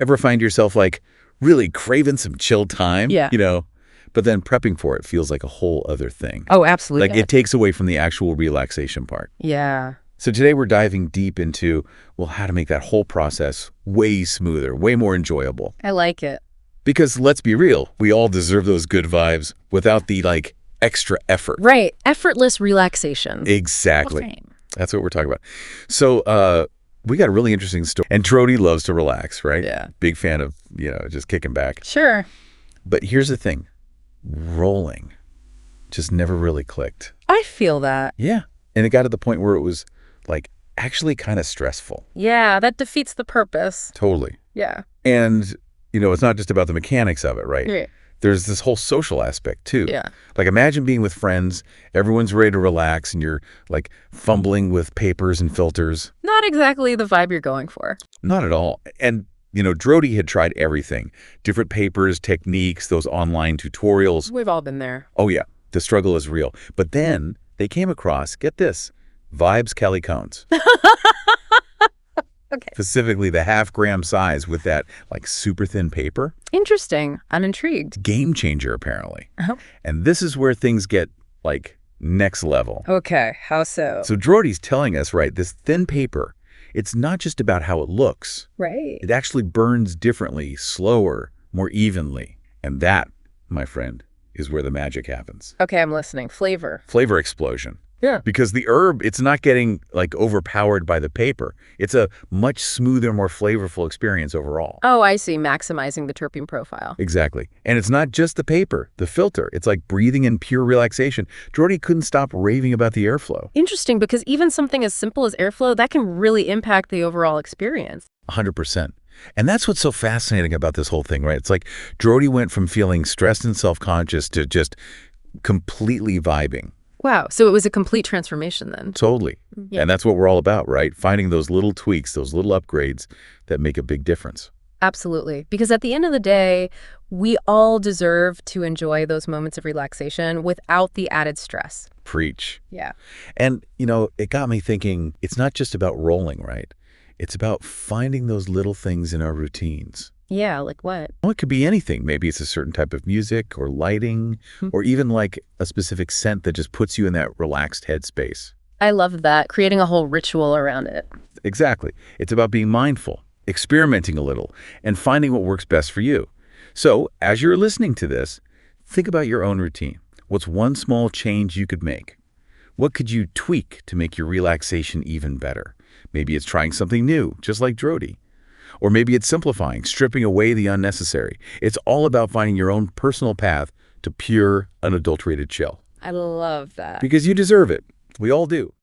Ever find yourself like really craving some chill time? Yeah. But then prepping for it feels like a whole other thing. Oh, absolutely. Like it takes away from the actual relaxation part. Yeah. So today we're diving deep into, well, how to make that whole process way smoother, way more enjoyable. I like it. Because let's be real, we all deserve those good vibes without the extra effort. Right. Effortless relaxation. Exactly. That's what we're talking about. So we got a really interesting story. And Trody loves to relax, right? Yeah. Big fan of, just kicking back. Sure. But here's the thing. Rolling just never really clicked. I feel that. Yeah. And it got to the point where it was actually kind of stressful. Yeah, that defeats the purpose. Totally. Yeah. And, it's not just about the mechanics of it, right? Yeah. There's this whole social aspect too. Yeah. Imagine being with friends, everyone's ready to relax, and you're fumbling with papers and filters. Not exactly the vibe you're going for. Not at all. And, Drody had tried everything. Different papers, techniques, those online tutorials. We've all been there. Oh, yeah. The struggle is real. But then they came across, get this, Vibes Cali cones. Okay. Specifically the half-gram size with that super thin paper. Interesting. I'm intrigued. Game changer, apparently. Oh. And this is where things get next level. Okay. How so? So Drody's telling us, right, this thin paper, it's not just about how it looks. Right. It actually burns differently, slower, more evenly. And that, my friend, is where the magic happens. Okay, I'm listening. Flavor. Flavor explosion. Yeah. Because the herb, it's not getting overpowered by the paper. It's a much smoother, more flavorful experience overall. Oh, I see. Maximizing the terpene profile. Exactly. And it's not just the paper, the filter. It's like breathing in pure relaxation. Drody couldn't stop raving about the airflow. Interesting, because even something as simple as airflow, that can really impact the overall experience. 100%. And that's what's so fascinating about this whole thing, right? It's like Drody went from feeling stressed and self-conscious to just completely vibing. Wow. So it was a complete transformation then. Totally. Yeah. And that's what we're all about, right? Finding those little tweaks, those little upgrades that make a big difference. Absolutely. Because at the end of the day, we all deserve to enjoy those moments of relaxation without the added stress. Preach. Yeah. And, it got me thinking, it's not just about rolling, right? It's about finding those little things in our routines. Yeah, like what? Well, it could be anything. Maybe it's a certain type of music or lighting, or even a specific scent that just puts you in that relaxed headspace. I love that, creating a whole ritual around it. Exactly. It's about being mindful, experimenting a little, and finding what works best for you. So as you're listening to this, think about your own routine. What's one small change you could make? What could you tweak to make your relaxation even better? Maybe it's trying something new, just like Drody. Or maybe it's simplifying, stripping away the unnecessary. It's all about finding your own personal path to pure, unadulterated chill. I love that. Because you deserve it. We all do.